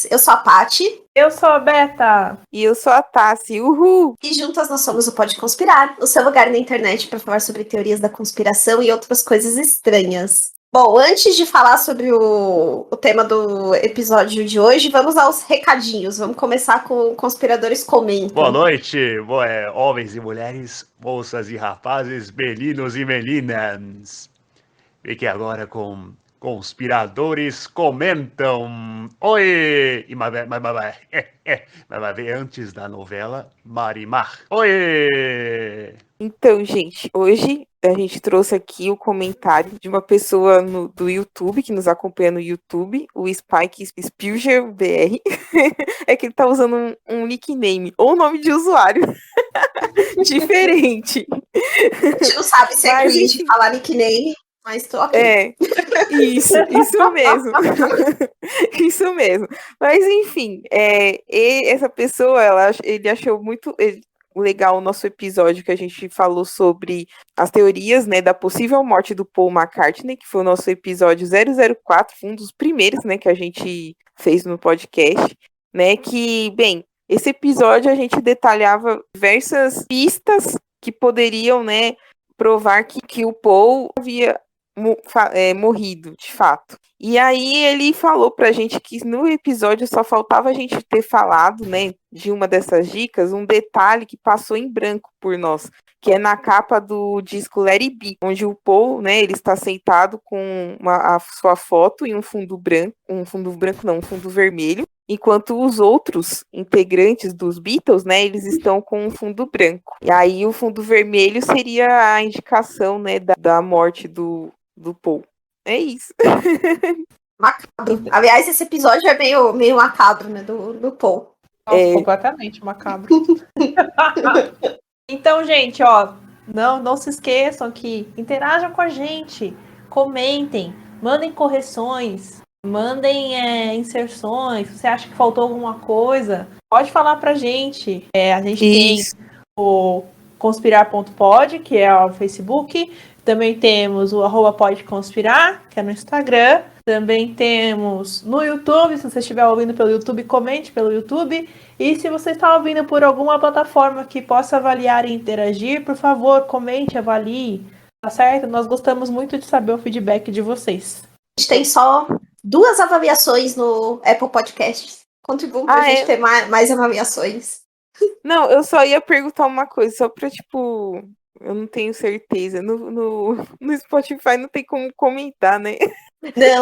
Eu sou a Paty. Eu sou a Beta. E eu sou a Tassi. Uhul! E juntas nós somos o Pode Conspirar, o seu lugar na internet para falar sobre teorias da conspiração e outras coisas estranhas. Bom, antes de falar sobre o tema do episódio de hoje, vamos aos recadinhos. Vamos começar com Conspiradores Comentam. Boa noite, homens e mulheres, moças e rapazes, meninos e meninas. Fiquem agora com Conspiradores Comentam. Oi! Mas antes da novela, Marimar. Oi! Então, gente, hoje a gente trouxe aqui o comentário de uma pessoa do YouTube, que nos acompanha no YouTube, o Spike Spilger BR. É que ele tá usando um nickname, ou nome de usuário diferente. A gente não sabe se é cringe falar nickname, mas tô aqui. É, isso mesmo. Isso mesmo. Mas, enfim, essa pessoa, ele achou muito legal o nosso episódio que a gente falou sobre as teorias, né, da possível morte do Paul McCartney, que foi o nosso episódio 004, um dos primeiros, né, que a gente fez no podcast, né, que, bem, esse episódio a gente detalhava diversas pistas que poderiam, né, provar que o Paul havia morrido, de fato. E aí ele falou pra gente que no episódio só faltava a gente ter falado, né, de uma dessas dicas, um detalhe que passou em branco por nós, que é na capa do disco Let It Be, onde o Paul, né, ele está sentado com a sua foto em um fundo vermelho, enquanto os outros integrantes dos Beatles, né, eles estão com um fundo branco. E aí o fundo vermelho seria a indicação, né, da morte do Paul. É isso. Macabro. Aliás, esse episódio é meio macabro, né, do Paul. Nossa, completamente macabro. Então, gente, ó, não se esqueçam que interajam com a gente, comentem, mandem correções, mandem inserções. Se você acha que faltou alguma coisa, pode falar pra gente. A gente tem o conspirar.pod, que é o Facebook. Também temos o @podeconspirar, que é no Instagram. Também temos no YouTube. Se você estiver ouvindo pelo YouTube, comente pelo YouTube. E se você está ouvindo por alguma plataforma que possa avaliar e interagir, por favor, comente, avalie. Tá certo? Nós gostamos muito de saber o feedback de vocês. A gente tem só 2 avaliações no Apple Podcasts. Contribuam pra gente ter mais avaliações. Não, eu só ia perguntar uma coisa, só pra, tipo... Eu não tenho certeza. No Spotify não tem como comentar, né?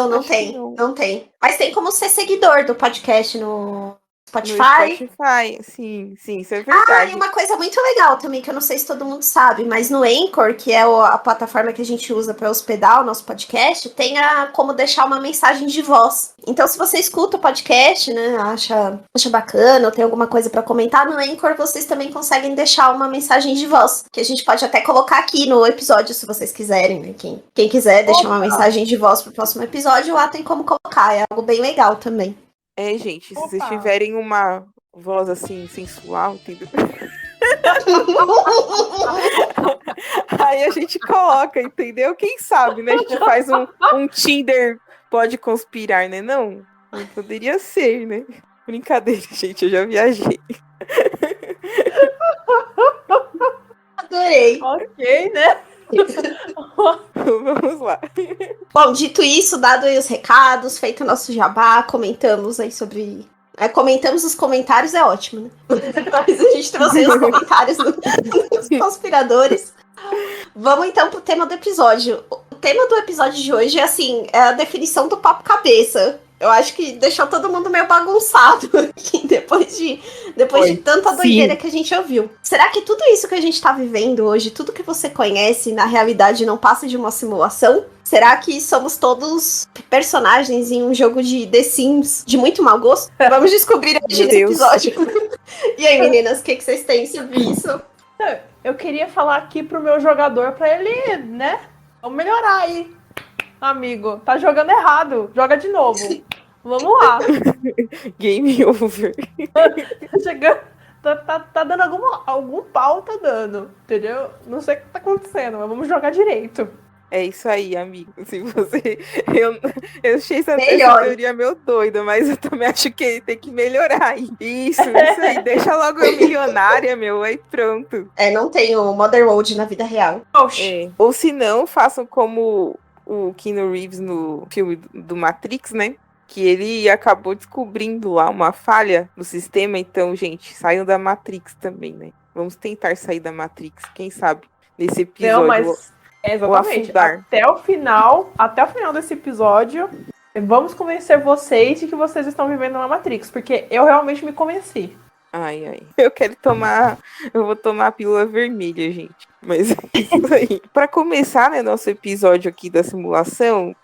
Não tem. Mas tem como ser seguidor do podcast no Spotify. No Spotify, sim, isso é verdade. E uma coisa muito legal também, que eu não sei se todo mundo sabe, mas no Anchor, que é a plataforma que a gente usa para hospedar o nosso podcast, tem como deixar uma mensagem de voz. Então, se você escuta o podcast, né, acha bacana, ou tem alguma coisa para comentar, no Anchor vocês também conseguem deixar uma mensagem de voz, que a gente pode até colocar aqui no episódio, se vocês quiserem, né? Quem quiser deixar uma mensagem de voz pro próximo episódio, lá tem como colocar, é algo bem legal também. Gente, se vocês tiverem uma voz assim, sensual, entendeu? Aí a gente coloca, entendeu? Quem sabe, né? A gente faz um Tinder Pode Conspirar, né? Não poderia ser, né? Brincadeira, gente, eu já viajei. Adorei. Ok, né? Vamos lá. Bom, dito isso, dado aí os recados, feito o nosso jabá, comentamos aí sobre... comentamos os comentários, é ótimo, né? Mas a gente trouxe os comentários dos conspiradores. Vamos então pro tema do episódio. O tema do episódio de hoje é assim, é a definição do papo cabeça. Eu acho que deixou todo mundo meio bagunçado aqui depois de tanta doideira que a gente ouviu. Será que tudo isso que a gente tá vivendo hoje, tudo que você conhece, na realidade não passa de uma simulação? Será que somos todos personagens em um jogo de The Sims de muito mau gosto? Vamos descobrir hoje nesse episódio. E aí, meninas, o que vocês têm sobre isso? Eu queria falar aqui pro meu jogador pra ele, né? Vamos melhorar aí. Amigo, tá jogando errado. Joga de novo. Vamos lá. Game over. Tá chegando. Tá dando algum pau, tá dando. Entendeu? Não sei o que tá acontecendo, mas vamos jogar direito. É isso aí, amigo. Se você. Eu achei essa Melhor. teoria meio doida, mas eu também acho que tem que melhorar aí. Isso aí. Deixa logo eu milionária, meu. Aí pronto. Não tem o Motherload na vida real. Oxi. É. Ou se não, façam como o Keanu Reeves no filme do Matrix, né? Que ele acabou descobrindo lá uma falha no sistema. Então, gente, saiam da Matrix também, né? Vamos tentar sair da Matrix, quem sabe, nesse episódio. Não, mas exatamente. afundar. Até o final desse episódio, vamos convencer vocês de que vocês estão vivendo na Matrix, porque eu realmente me convenci. Ai. Eu vou tomar a pílula vermelha, gente. Mas é isso aí. Para começar, né, nosso episódio aqui da simulação,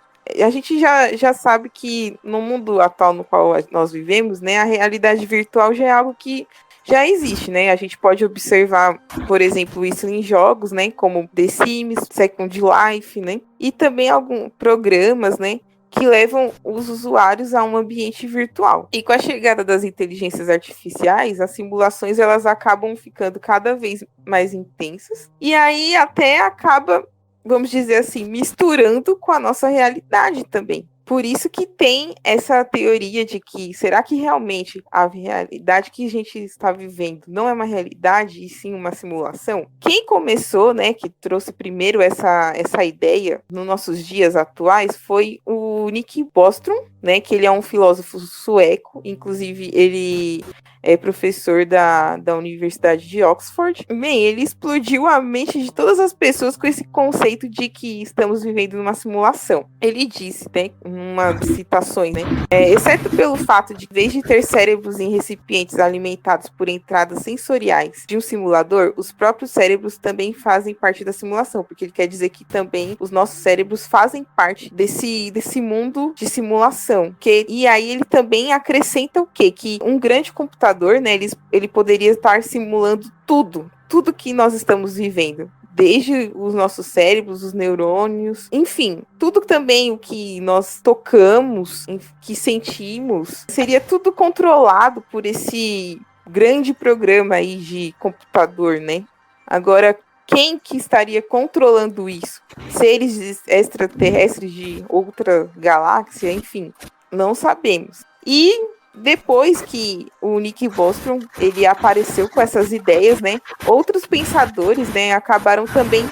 a gente já sabe que no mundo atual no qual nós vivemos, né, a realidade virtual já é algo que já existe, né? A gente pode observar, por exemplo, isso em jogos, né, como The Sims, Second Life, né? E também alguns programas, né, que levam os usuários a um ambiente virtual. E com a chegada das inteligências artificiais, as simulações elas acabam ficando cada vez mais intensas. E aí até acaba, vamos dizer assim, misturando com a nossa realidade também. Por isso que tem essa teoria de que será que realmente a realidade que a gente está vivendo não é uma realidade e sim uma simulação? Quem começou, né, que trouxe primeiro essa ideia nos nossos dias atuais foi o Nick Bostrom, né, que ele é um filósofo sueco, inclusive ele é professor da Universidade de Oxford. Bem, ele explodiu a mente de todas as pessoas com esse conceito de que estamos vivendo numa simulação. Ele disse, né, uma das citações, né, exceto pelo fato de, em vez de ter cérebros em recipientes alimentados por entradas sensoriais de um simulador, os próprios cérebros também fazem parte da simulação, porque ele quer dizer que também os nossos cérebros fazem parte desse mundo de simulação. E aí ele também acrescenta o quê? Que um grande computador, né, ele poderia estar simulando tudo que nós estamos vivendo. Desde os nossos cérebros, os neurônios, enfim, tudo também o que nós tocamos, que sentimos, seria tudo controlado por esse grande programa aí de computador, né? Agora, quem que estaria controlando isso? Seres extraterrestres de outra galáxia, enfim, não sabemos. E depois que o Nick Bostrom ele apareceu com essas ideias, né, outros pensadores, né, acabaram também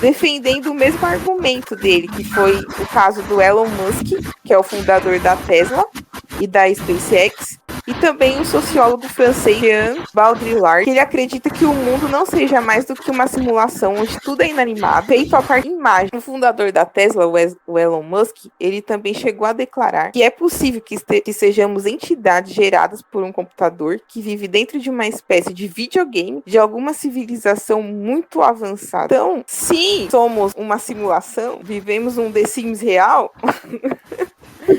defendendo o mesmo argumento dele, que foi o caso do Elon Musk, que é o fundador da Tesla e da SpaceX, e também o sociólogo francês Jean Baudrillard, que ele acredita que o mundo não seja mais do que uma simulação onde tudo é inanimado, feito a partir de imagem. O fundador da Tesla, o Elon Musk, ele também chegou a declarar que é possível que sejamos entidades geradas por um computador que vive dentro de uma espécie de videogame de alguma civilização muito avançada. Então, se somos uma simulação, vivemos um The Sims real,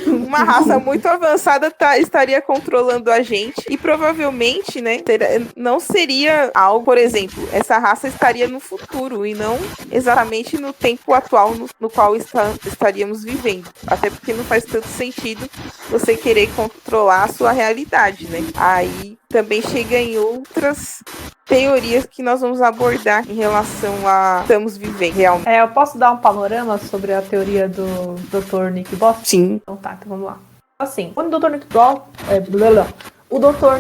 uma raça muito avançada estaria controlando a gente e provavelmente, né, não seria algo, por exemplo, essa raça estaria no futuro e não exatamente no tempo atual no qual estaríamos vivendo. Até porque não faz tanto sentido você querer controlar a sua realidade, né? Aí também chega em outras teorias que nós vamos abordar em relação a estamos vivendo realmente. Eu posso dar um panorama sobre a teoria do Dr. Nick Bostrom? Sim. Então vamos lá. Assim, quando o Dr.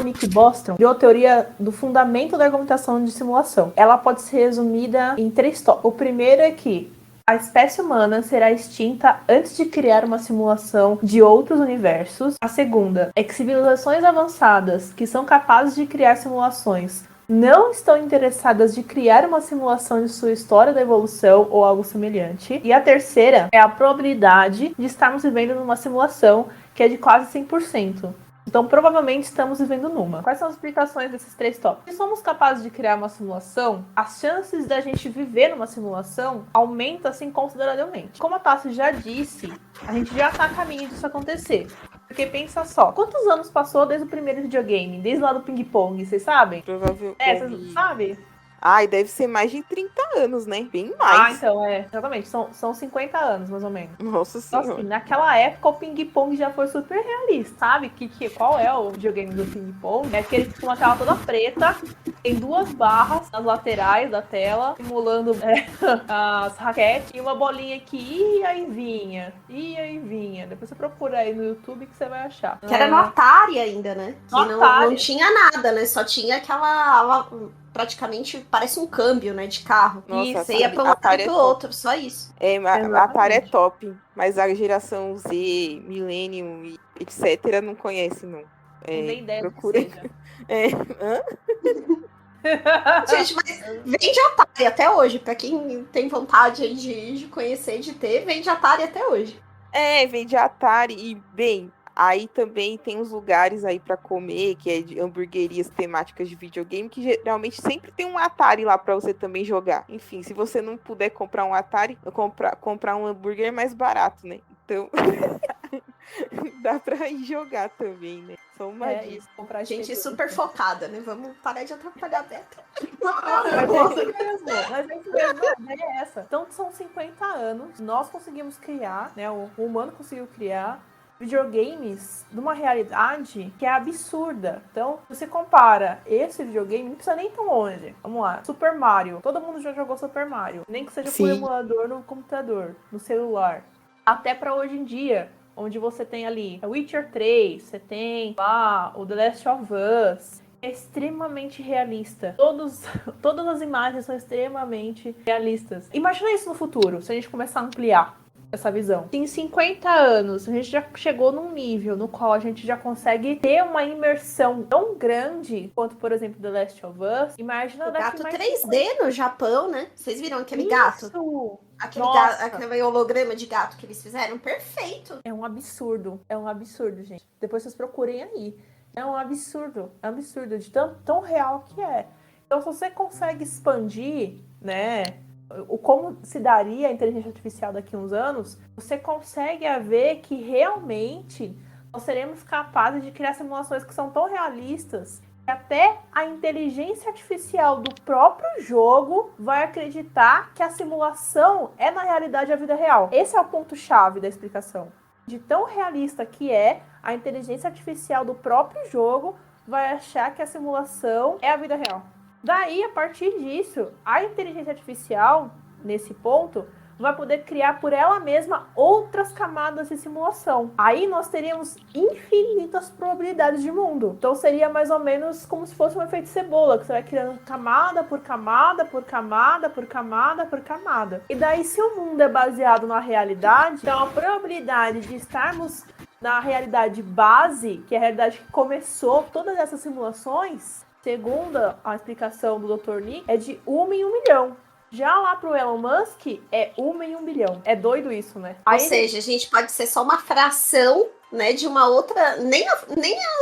Nick Bostrom deu a teoria do fundamento da argumentação de simulação. Ela pode ser resumida em 3 tópicos. O primeiro é que a espécie humana será extinta antes de criar uma simulação de outros universos. A segunda é que civilizações avançadas que são capazes de criar simulações não estão interessadas de criar uma simulação de sua história da evolução ou algo semelhante. E a terceira é a probabilidade de estarmos vivendo numa simulação que é de quase 100%. Então, provavelmente, estamos vivendo numa. Quais são as explicações desses 3 tópicos? Se somos capazes de criar uma simulação, as chances da gente viver numa simulação aumentam, assim, consideravelmente. Como a Tassi já disse, a gente já está a caminho disso acontecer. Porque pensa só, quantos anos passou desde o primeiro videogame? Desde lá do ping-pong, vocês sabem? Provavelmente. Vocês sabem? Ai, deve ser mais de 30 anos, né? Bem Ah, mais. então exatamente. São 50 anos, mais ou menos. Nossa Então, senhora. assim, naquela época o ping-pong já foi super realista, sabe? Qual é o videogame do ping-pong? É aquele que com uma tela toda preta, tem 2 barras nas laterais da tela, simulando as raquetes, e uma bolinha que ia e vinha, ia e vinha. Depois você procura aí no YouTube que você vai achar. Que era no Atari ainda, né? Que No não Atari. tinha nada, né? Só tinha aquela. Praticamente parece um câmbio, né? De carro. Nossa, Isso. Você ia pra um lado e Atari é pro top. outro, só isso. A Atari é Exatamente. top, mas a geração Z, Millennium e etc. não conhece, não. Não tem ideia do que Procura. seja. Hã? Gente, mas vende Atari até hoje. Pra quem tem vontade aí de conhecer, de ter, vende Atari até hoje. Vende Atari e, bem, aí também tem uns lugares aí pra comer, que é de hamburguerias temáticas de videogame, que geralmente sempre tem um Atari lá pra você também jogar. Enfim, se você não puder comprar um Atari, comprar um hambúrguer é mais barato, né? Então, dá pra ir jogar também, né? Só uma dica. Isso, comprar Gente experiência. super focada, né? Vamos parar de atrapalhar a Beta. Mas é isso mesmo, a ideia é essa. Então são 50 anos, nós conseguimos criar, né? O humano conseguiu criar videogames de uma realidade que é absurda. Então, você compara esse videogame, não precisa nem tão longe. Vamos lá, Super Mario. Todo mundo já jogou Super Mario, nem que seja por Sim. emulador no computador, no celular. Até para hoje em dia, onde você tem ali Witcher 3, você tem lá o The Last of Us. É extremamente realista. Todas as imagens são extremamente realistas. Imagina isso no futuro, se a gente começar a ampliar essa visão. Em 50 anos, a gente já chegou num nível no qual a gente já consegue ter uma imersão tão grande quanto, por exemplo, The Last of Us. Imagina O daqui gato mais 3D no Japão, né? Vocês viram aquele gato? Isso! Gato, Nossa! aquele holograma de gato que eles fizeram? Perfeito. É um absurdo, gente. Depois vocês procurem aí. É um absurdo de tão real que é. Então, se você consegue expandir, né, o como se daria a inteligência artificial daqui a uns anos, você consegue ver que realmente nós seremos capazes de criar simulações que são tão realistas que até a inteligência artificial do próprio jogo vai acreditar que a simulação é, na realidade, a vida real. Esse é o ponto-chave da explicação. De tão realista que é, a inteligência artificial do próprio jogo vai achar que a simulação é a vida real. Daí, a partir disso, a inteligência artificial, nesse ponto, vai poder criar por ela mesma outras camadas de simulação. Aí nós teríamos infinitas probabilidades de mundo. Então seria mais ou menos como se fosse um efeito cebola, que você vai criando camada por camada, por camada, por camada, por camada. E daí, se o mundo é baseado na realidade, então a probabilidade de estarmos na realidade base, que é a realidade que começou todas essas simulações, segundo a explicação do Dr. Nick, é de 1 em 1 milhão. Já lá pro Elon Musk, é 1 em 1 bilhão. É doido isso, né? Ou seja, a gente pode ser só uma fração, né, de uma outra... Nem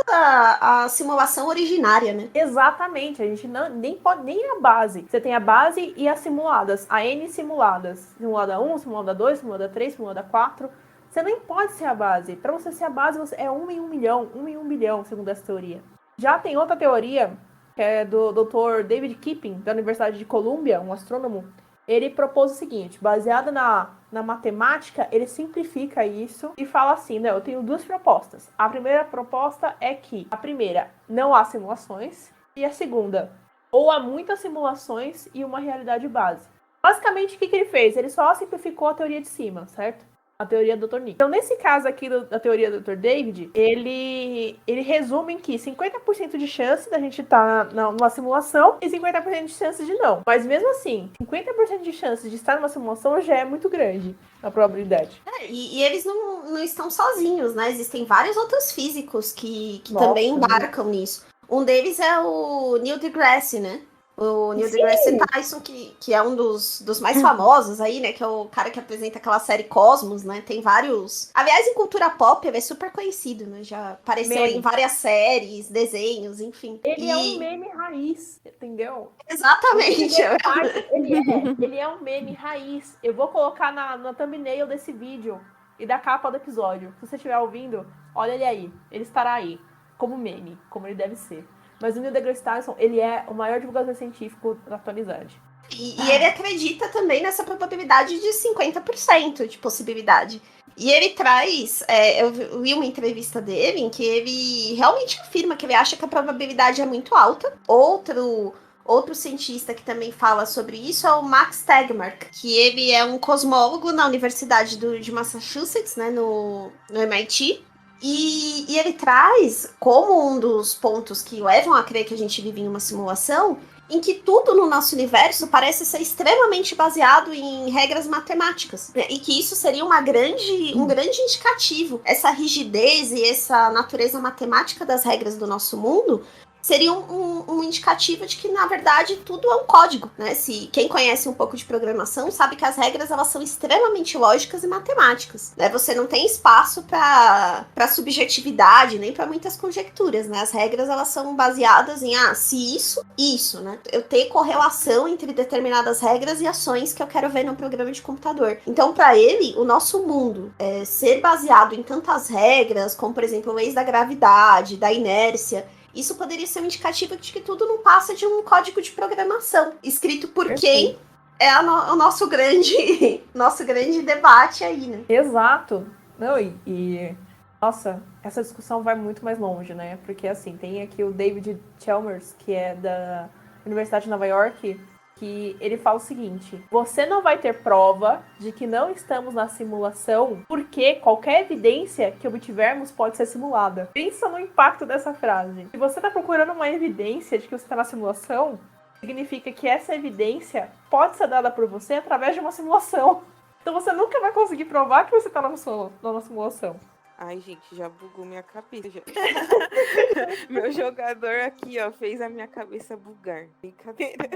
a simulação originária, né? Exatamente. A gente nem pode nem a base. Você tem a base e as simuladas. A N simuladas. Simulada 1, simulada 2, simulada 3, simulada 4. Você nem pode ser a base. Para você ser a base, você é 1 em 1 milhão. 1 em 1 bilhão, segundo essa teoria. Já tem outra teoria, que é do Dr. David Kipping, da Universidade de Columbia, um astrônomo. Ele propôs o seguinte, baseado na matemática, ele simplifica isso e fala assim, né, eu tenho 2 propostas. A primeira proposta é que, a primeira, não há simulações, e a segunda, ou há muitas simulações e uma realidade base. Basicamente, o que ele fez? Ele só simplificou a teoria de cima, certo? A teoria do Dr. Nick. Então, nesse caso aqui da teoria do Dr. David, ele resume em que 50% de chance da gente estar numa simulação e 50% de chance de não. Mas mesmo assim, 50% de chance de estar numa simulação já é muito grande a probabilidade. E eles não estão sozinhos, né? Existem vários outros físicos que também embarcam nisso. Um deles é o Neil deGrasse, né? O Neil deGrasse Tyson, que é um dos mais famosos aí, né? Que é o cara que apresenta aquela série Cosmos, né? Tem vários... Aliás, em cultura pop, ele é super conhecido, né? Já apareceu em várias séries, desenhos, enfim. Ele é um meme raiz, entendeu? Exatamente. Ele é um meme raiz. Eu vou colocar na thumbnail desse vídeo e da capa do episódio. Se você estiver ouvindo, olha ele aí. Ele estará aí, como meme, como ele deve ser. Mas o Neil deGrasse Tyson, ele é o maior divulgador científico da atualidade. E ele acredita também nessa probabilidade de 50% de possibilidade. E ele traz, eu vi uma entrevista dele em que ele realmente afirma que ele acha que a probabilidade é muito alta. Outro cientista que também fala sobre isso é o Max Tegmark, que ele é um cosmólogo na Universidade de Massachusetts, né, no MIT. E ele traz como um dos pontos que levam a crer que a gente vive em uma simulação, em que tudo no nosso universo parece ser extremamente baseado em regras matemáticas, né? E que isso seria um grande indicativo. Essa rigidez e essa natureza matemática das regras do nosso mundo seria um indicativo de que, na verdade, tudo é um código, né? Se quem conhece um pouco de programação sabe que as regras elas são extremamente lógicas e matemáticas, né? Você não tem espaço para subjetividade, nem para muitas conjecturas, né? As regras elas são baseadas em se isso, né? Eu ter correlação entre determinadas regras e ações que eu quero ver no programa de computador. Então, para ele, o nosso mundo ser baseado em tantas regras, como, por exemplo, leis da gravidade, da inércia, isso poderia ser um indicativo de que tudo não passa de um código de programação, escrito por quem é o nosso grande debate aí, né? Exato. Não, nossa, essa discussão vai muito mais longe, né? Porque, assim, tem aqui o David Chalmers, que é da Universidade de Nova York, que ele fala o seguinte: você não vai ter prova de que não estamos na simulação porque qualquer evidência que obtivermos pode ser simulada. Pensa no impacto dessa frase. Se você está procurando uma evidência de que você está na simulação, significa que essa evidência pode ser dada por você através de uma simulação. Então você nunca vai conseguir provar que você está numa simulação. Ai, gente, já bugou minha cabeça. Meu jogador aqui, ó, fez a minha cabeça bugar. Brincadeira.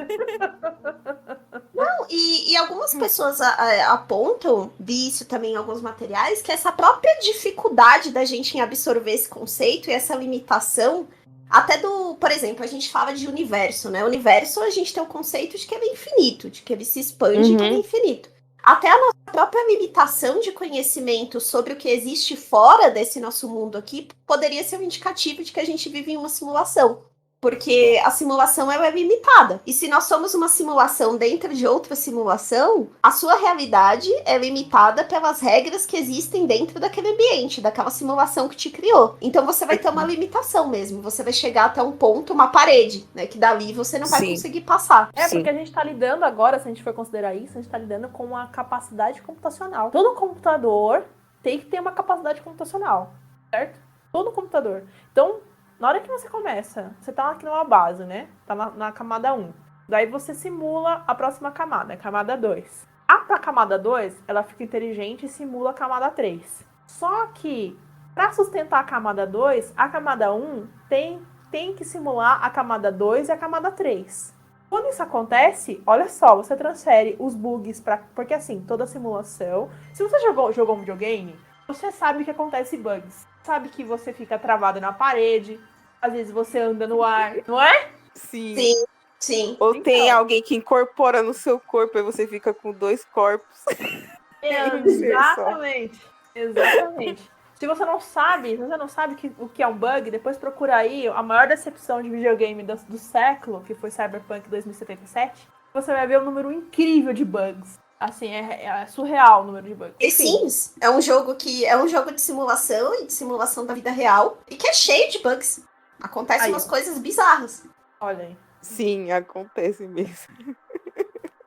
Não, e algumas pessoas apontam, vi isso também em alguns materiais, que essa própria dificuldade da gente em absorver esse conceito e essa limitação, até por exemplo, a gente fala de universo, né? O universo, a gente tem o conceito de que ele é infinito, de que ele se expande e que ele é infinito. Até a nossa própria limitação de conhecimento sobre o que existe fora desse nosso mundo aqui poderia ser um indicativo de que a gente vive em uma simulação. Porque a simulação ela é limitada. E se nós somos uma simulação dentro de outra simulação, a sua realidade é limitada pelas regras que existem dentro daquele ambiente, daquela simulação que te criou. Então você vai ter uma limitação mesmo. Você vai chegar até um ponto, uma parede, né? Que dali você não vai conseguir passar. Porque a gente tá lidando agora, se a gente for considerar isso, a gente tá lidando com a capacidade computacional. Todo computador tem que ter uma capacidade computacional, certo? Todo computador. Então, na hora que você começa, você tá aqui numa base, né? Tá na camada 1. Daí você simula a próxima camada, a camada 2. Pra camada 2, ela fica inteligente e simula a camada 3. Só que, para sustentar a camada 2, a camada 1 tem que simular a camada 2 e a camada 3. Quando isso acontece, olha só, você transfere os bugs porque assim, toda simulação... Se você jogou um videogame, você sabe que acontece bugs. Sabe que você fica travado na parede, às vezes você anda no ar, não é? Sim. Ou tem alguém que incorpora no seu corpo e você fica com 2 corpos. Exatamente. Se você não sabe o que é um bug, depois procura aí a maior decepção de videogame do século, que foi Cyberpunk 2077, você vai ver um número incrível de bugs. Assim, é surreal o número de bugs. The Sims é um jogo de simulação e de simulação da vida real e que é cheio de bugs. Acontecem umas coisas bizarras. Olha aí. Sim, acontece mesmo.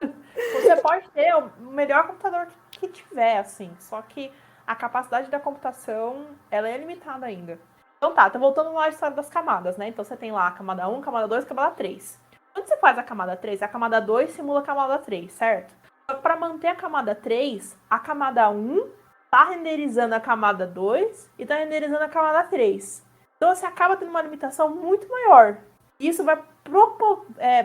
Você pode ter o melhor computador que tiver, assim, só que a capacidade da computação, ela é limitada ainda. Então tá, voltando lá à história das camadas, né? Então você tem lá a camada 1, camada 2, camada 3. Quando você faz a camada 3, a camada 2 simula a camada 3, certo? Para manter a camada 3, a camada 1 tá renderizando a camada 2 e tá renderizando a camada 3. Então você acaba tendo uma limitação muito maior. E isso vai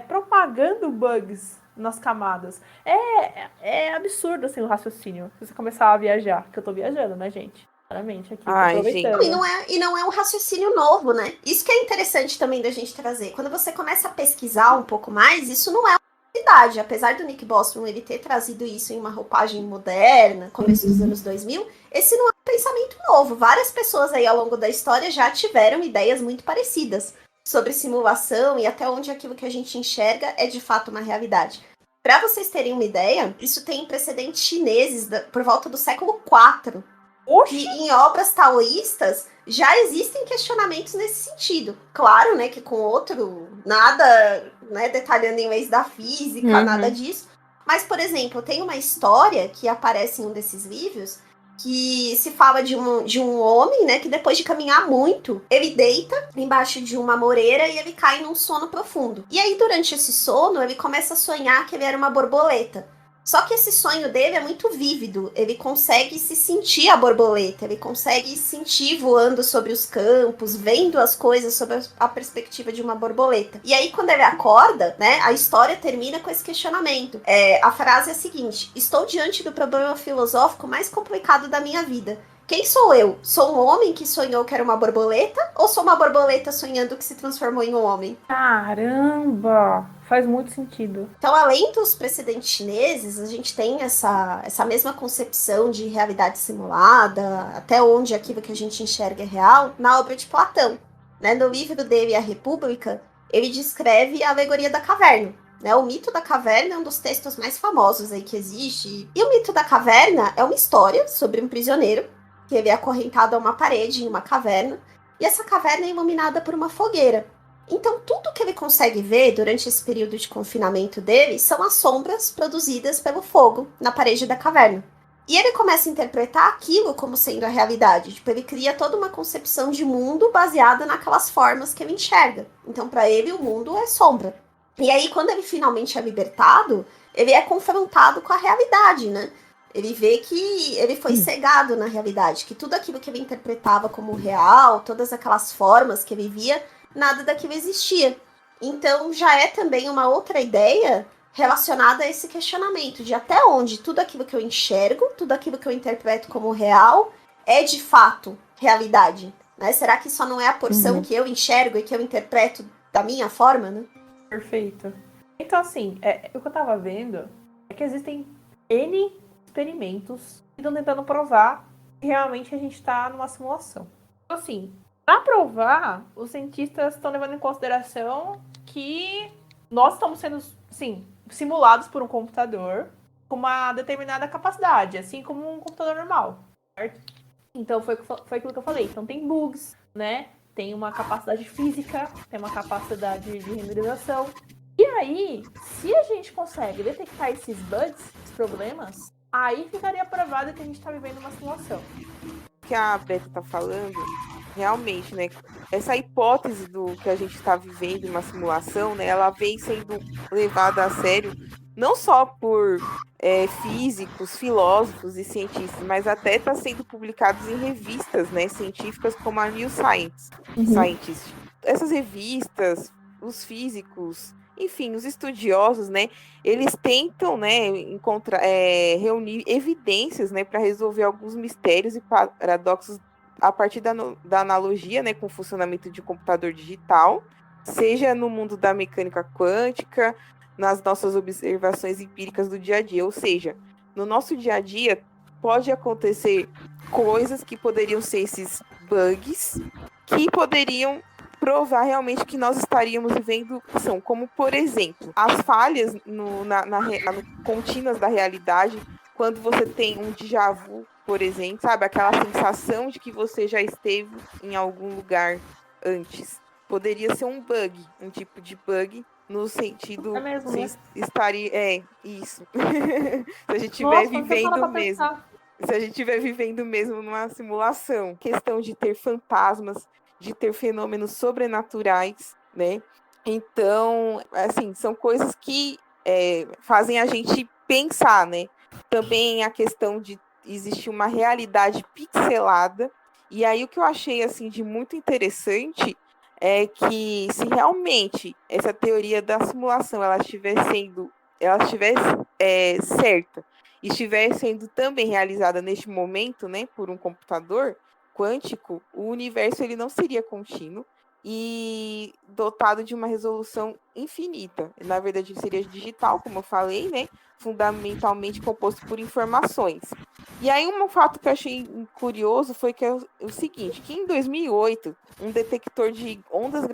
propagando bugs nas camadas. É absurdo assim o raciocínio. Se você começar a viajar, que eu tô viajando, né, gente? Claramente aqui. Aproveitando. E não é um raciocínio novo, né? Isso que é interessante também da gente trazer. Quando você começa a pesquisar um pouco mais, isso não é novidade. Apesar do Nick Bostrom ele ter trazido isso em uma roupagem moderna, começo dos anos 2000, esse não é um pensamento novo. Várias pessoas aí ao longo da história já tiveram ideias muito parecidas. sobre simulação e até onde aquilo que a gente enxerga é de fato uma realidade. Para vocês terem uma ideia, isso tem precedentes chineses por volta do século IV. Oxi! Que em obras taoístas já existem questionamentos nesse sentido. Claro, né, que com outro, nada, né, detalhando em leis da física, nada disso. Mas, por exemplo, tem uma história que aparece em um desses livros que se fala de um homem, né, que depois de caminhar muito, ele deita embaixo de uma moreira e ele cai num sono profundo. E aí, durante esse sono, ele começa a sonhar que ele era uma borboleta. Só que esse sonho dele é muito vívido, ele consegue se sentir a borboleta, ele consegue sentir voando sobre os campos, vendo as coisas sob a perspectiva de uma borboleta. E aí, quando ele acorda, né, a história termina com esse questionamento. A frase é a seguinte: estou diante do problema filosófico mais complicado da minha vida. Quem sou eu? Sou um homem que sonhou que era uma borboleta? Ou sou uma borboleta sonhando que se transformou em um homem? Caramba! Faz muito sentido. Então, além dos precedentes chineses, a gente tem essa mesma concepção de realidade simulada, até onde aquilo que a gente enxerga é real, na obra de Platão. Né? No livro dele, A República, ele descreve a alegoria da caverna. Né? O mito da caverna é um dos textos mais famosos aí que existe. E o mito da caverna é uma história sobre um prisioneiro que ele é acorrentado a uma parede em uma caverna, e essa caverna é iluminada por uma fogueira. Então, tudo que ele consegue ver durante esse período de confinamento dele são as sombras produzidas pelo fogo na parede da caverna. E ele começa a interpretar aquilo como sendo a realidade. Tipo, ele cria toda uma concepção de mundo baseada naquelas formas que ele enxerga. Então, para ele, o mundo é sombra. E aí, quando ele finalmente é libertado, ele é confrontado com a realidade, né? Ele vê que ele foi cegado na realidade, que tudo aquilo que ele interpretava como real, todas aquelas formas que ele via, nada daquilo existia. Então já é também uma outra ideia relacionada a esse questionamento de até onde tudo aquilo que eu enxergo, tudo aquilo que eu interpreto como real, é de fato realidade. Né? Será que só não é a porção que eu enxergo e que eu interpreto da minha forma, né? Perfeito. Então, assim, o que eu tava vendo é que existem N experimentos que estão tentando provar que realmente a gente está numa simulação. Então, assim, para provar, os cientistas estão levando em consideração que nós estamos sendo, sim, simulados por um computador com uma determinada capacidade, assim como um computador normal, certo? Então, foi aquilo que eu falei. Então, tem bugs, né? Tem uma capacidade física, tem uma capacidade de renderização. E aí, se a gente consegue detectar esses bugs, esses problemas, aí ficaria provado que a gente está vivendo uma simulação. O que a Beta está falando, realmente, né? Essa hipótese do que a gente está vivendo uma simulação, né? Ela vem sendo levada a sério não só por físicos, filósofos e cientistas, mas até está sendo publicados em revistas, né, científicas como a New Science. Scientist. Essas revistas, os físicos, enfim, os estudiosos, né, eles tentam, né, encontrar, reunir evidências, né, para resolver alguns mistérios e paradoxos a partir da analogia, né, com o funcionamento de um computador digital, seja no mundo da mecânica quântica, nas nossas observações empíricas do dia a dia. Ou seja, no nosso dia a dia pode acontecer coisas que poderiam ser esses bugs, que poderiam provar realmente que nós estaríamos vivendo ação, como, por exemplo, as falhas contínuas da realidade, quando você tem um déjà vu, por exemplo, sabe? Aquela sensação de que você já esteve em algum lugar antes. Poderia ser um bug, um tipo de bug, no sentido mesmo, se né? estaria... isso. Se a gente estiver vivendo mesmo. Pensar. Se a gente estiver vivendo mesmo numa simulação. Questão de ter fantasmas, de ter fenômenos sobrenaturais, né? Então, assim, são coisas que fazem a gente pensar, né? Também a questão de existir uma realidade pixelada. E aí o que eu achei, assim, de muito interessante é que se realmente essa teoria da simulação ela estiver certa e estiver sendo também realizada neste momento, né, por um computador quântico, o universo ele não seria contínuo e dotado de uma resolução infinita. Na verdade, seria digital, como eu falei, né, fundamentalmente composto por informações. E aí um fato que eu achei curioso foi que é o seguinte, que em 2008, um detector de ondas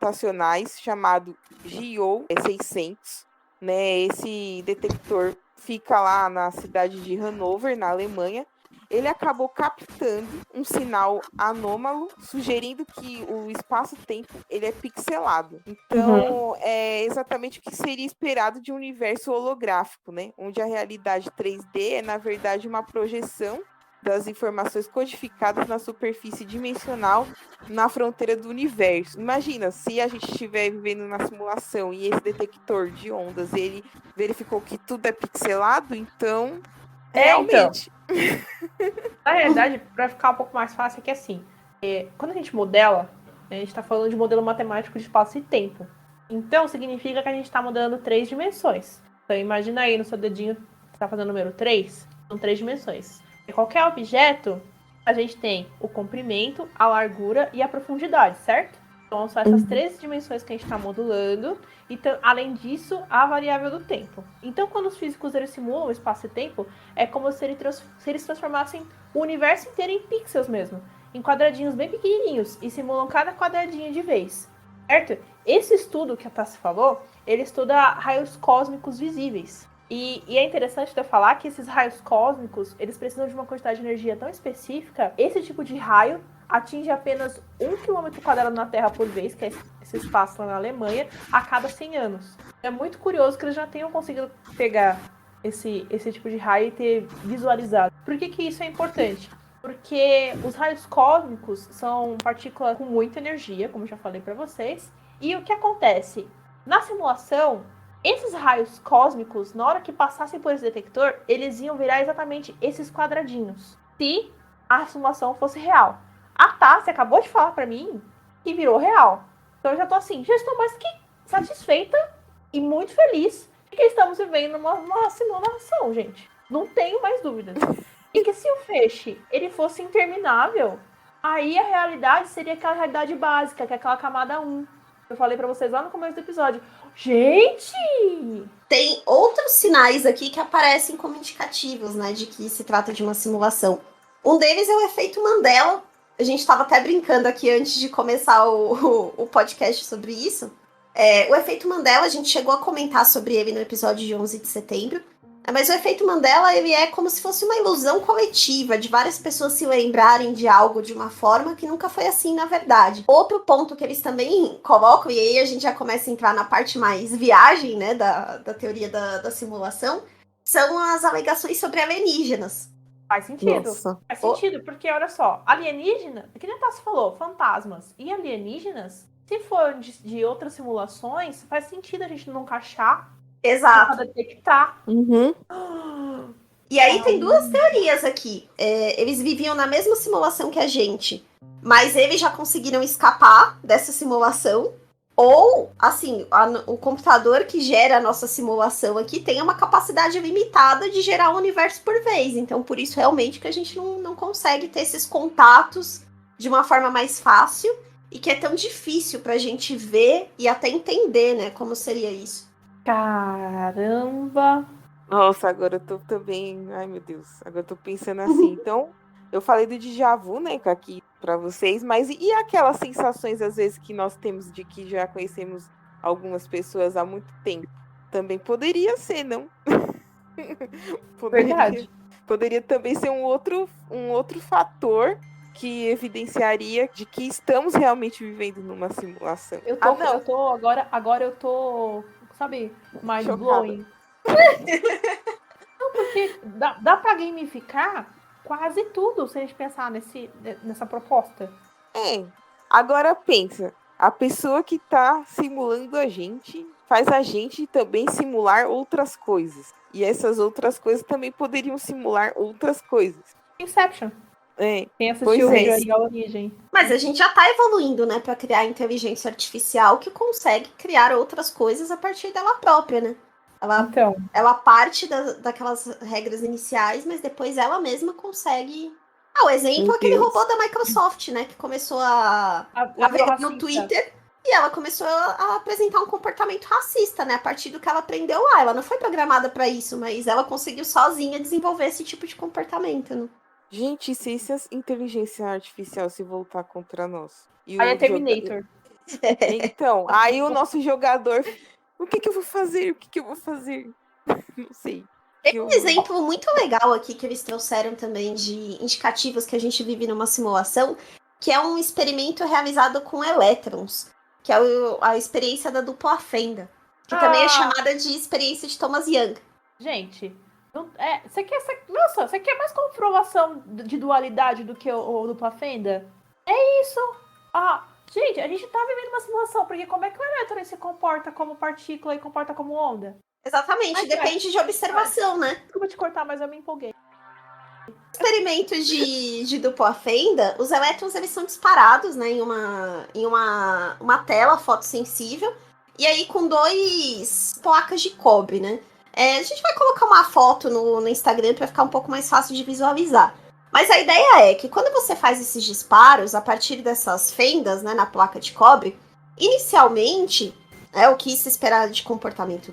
computacionais chamado GIO 600, né? Esse detector fica lá na cidade de Hannover, na Alemanha. Ele acabou captando um sinal anômalo, sugerindo que o espaço-tempo ele é pixelado. Então, é exatamente o que seria esperado de um universo holográfico, né? Onde a realidade 3D é, na verdade, uma projeção das informações codificadas na superfície dimensional na fronteira do universo. Imagina, se a gente estiver vivendo na simulação e esse detector de ondas, ele verificou que tudo é pixelado, então, realmente... Na realidade, para ficar um pouco mais fácil, é que assim, quando a gente modela, a gente está falando de modelo matemático de espaço e tempo. Então, significa que a gente está modelando 3 dimensões. Então, imagina aí no seu dedinho, você está fazendo o número 3, são 3 dimensões. E qualquer objeto, a gente tem o comprimento, a largura e a profundidade, certo? Então, são essas 3 dimensões que a gente está modulando. Então, além disso, a variável do tempo. Então, quando os físicos eles simulam o espaço e tempo, é como se eles transformassem o universo inteiro em pixels mesmo, em quadradinhos bem pequenininhos, e simulam cada quadradinho de vez, certo? Esse estudo que a Tassi falou, ele estuda raios cósmicos visíveis. E é interessante eu falar que esses raios cósmicos, eles precisam de uma quantidade de energia tão específica. Esse tipo de raio atinge apenas 1 km² na Terra por vez, que é esse espaço lá na Alemanha, a cada 100 anos. É muito curioso que eles já tenham conseguido pegar esse tipo de raio e ter visualizado. Por que isso é importante? Porque os raios cósmicos são partículas com muita energia, como já falei para vocês. E o que acontece? Na simulação, esses raios cósmicos, na hora que passassem por esse detector, eles iam virar exatamente esses quadradinhos, se a simulação fosse real. A Tassi acabou de falar para mim que virou real. Então eu já tô assim, já estou mais que satisfeita e muito feliz de que estamos vivendo uma simulação, gente. Não tenho mais dúvidas. E que se o feixe ele fosse interminável, aí a realidade seria aquela realidade básica, que é aquela camada 1. Eu falei pra vocês lá no começo do episódio. Gente! Tem outros sinais aqui que aparecem como indicativos, né, de que se trata de uma simulação. Um deles é o efeito Mandela. A gente estava até brincando aqui antes de começar o podcast sobre isso. O efeito Mandela, a gente chegou a comentar sobre ele no episódio de 11 de setembro. Mas o efeito Mandela, ele é como se fosse uma ilusão coletiva, de várias pessoas se lembrarem de algo de uma forma que nunca foi assim na verdade. Outro ponto que eles também colocam, e aí a gente já começa a entrar na parte mais viagem, né, da teoria da simulação, são as alegações sobre alienígenas. Faz sentido. Nossa. Faz sentido, porque olha só, alienígena, que nem a Tassi falou, fantasmas e alienígenas, se for de outras simulações, faz sentido a gente não encaixar. Exato. Pra detectar. E aí tem duas teorias aqui. Eles viviam na mesma simulação que a gente, mas eles já conseguiram escapar dessa simulação. Ou, assim, o computador que gera a nossa simulação aqui tem uma capacidade limitada de gerar um universo por vez. Então, por isso, realmente, que a gente não consegue ter esses contatos de uma forma mais fácil e que é tão difícil pra gente ver e até entender, né, como seria isso. Caramba! Nossa, agora eu tô também... Ai, meu Deus. Agora eu tô pensando assim. Então, eu falei do déjà vu, né, aqui pra vocês, mas e aquelas sensações, às vezes, que nós temos de que já conhecemos algumas pessoas há muito tempo? Também poderia ser, não? Verdade. Poderia também ser um outro fator que evidenciaria de que estamos realmente vivendo numa simulação. Agora eu tô, sabe, mind Chocada. blowing. Não, porque dá pra gamificar quase tudo, se a gente pensar nessa proposta. Agora pensa, a pessoa que tá simulando a gente faz a gente também simular outras coisas. E essas outras coisas também poderiam simular outras coisas. Inception. Quem assistiu o vídeo aí, A Origem. Mas a gente já tá evoluindo, né, pra criar inteligência artificial que consegue criar outras coisas a partir dela própria, né? Ela parte daquelas regras iniciais, mas depois ela mesma consegue... o exemplo é aquele robô da Microsoft, né, que começou a navegar no Twitter e ela começou a apresentar um comportamento racista, né, a partir do que ela aprendeu lá. Ela não foi programada pra isso, mas ela conseguiu sozinha desenvolver esse tipo de comportamento, né? Gente, se a inteligência artificial se voltar contra nós? Aí é Terminator. Então, aí o nosso jogador, o que que eu vou fazer? O que que eu vou fazer? Não sei. Tem um exemplo muito legal aqui que eles trouxeram também de indicativos que a gente vive numa simulação, que é um experimento realizado com elétrons, que é a experiência da dupla fenda, que também é chamada de experiência de Thomas Young. Gente, você quer mais comprovação de dualidade do que o dupla fenda? É isso! Gente, a gente tá vivendo uma simulação, porque como é que o elétron se comporta como partícula e comporta como onda? Exatamente, depende de observação, né? Desculpa te cortar, mas eu me empolguei. Experimento de dupla fenda, os elétrons eles são disparados, né, em uma tela fotossensível, e aí com 2 placas de cobre, né? A gente vai colocar uma foto no Instagram para ficar um pouco mais fácil de visualizar. Mas a ideia é que quando você faz esses disparos, a partir dessas fendas, né, na placa de cobre, inicialmente, o que se espera de comportamento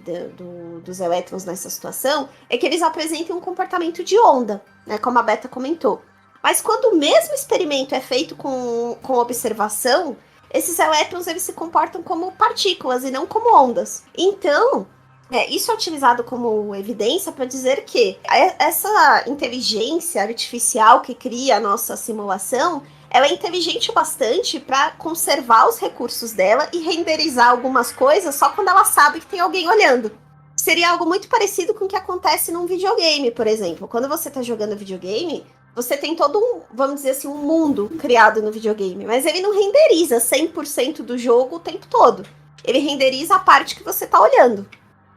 dos elétrons nessa situação é que eles apresentem um comportamento de onda, né, como a Beta comentou. Mas quando o mesmo experimento é feito com observação, esses elétrons eles se comportam como partículas e não como ondas. Então, isso é utilizado como evidência para dizer que essa inteligência artificial que cria a nossa simulação, ela é inteligente o bastante para conservar os recursos dela e renderizar algumas coisas só quando ela sabe que tem alguém olhando. Seria algo muito parecido com o que acontece num videogame, por exemplo. Quando você está jogando videogame, você tem todo vamos dizer assim, um mundo criado no videogame, mas ele não renderiza 100% do jogo o tempo todo. Ele renderiza a parte que você está olhando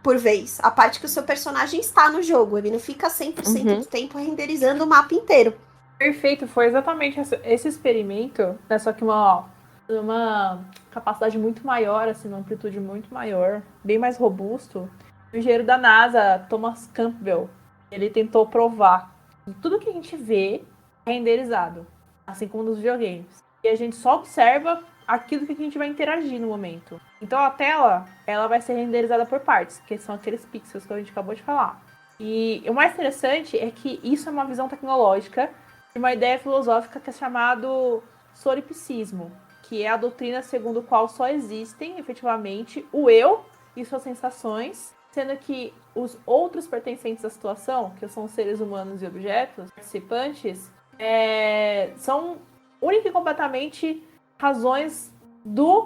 por vez, a parte que o seu personagem está no jogo. Ele não fica 100% do tempo renderizando o mapa inteiro. Perfeito, foi exatamente esse experimento, né? Só que uma capacidade muito maior, assim, uma amplitude muito maior, bem mais robusto. O engenheiro da NASA, Thomas Campbell, ele tentou provar que tudo que a gente vê é renderizado, assim como nos videogames. E a gente só observa aquilo que a gente vai interagir no momento. Então a tela, ela vai ser renderizada por partes, que são aqueles pixels que a gente acabou de falar. E o mais interessante é que isso é uma visão tecnológica de uma ideia filosófica que é chamado solipsismo, que é a doutrina segundo a qual só existem, efetivamente, o eu e suas sensações, sendo que os outros pertencentes à situação, que são seres humanos e objetos, participantes, são única e completamente razões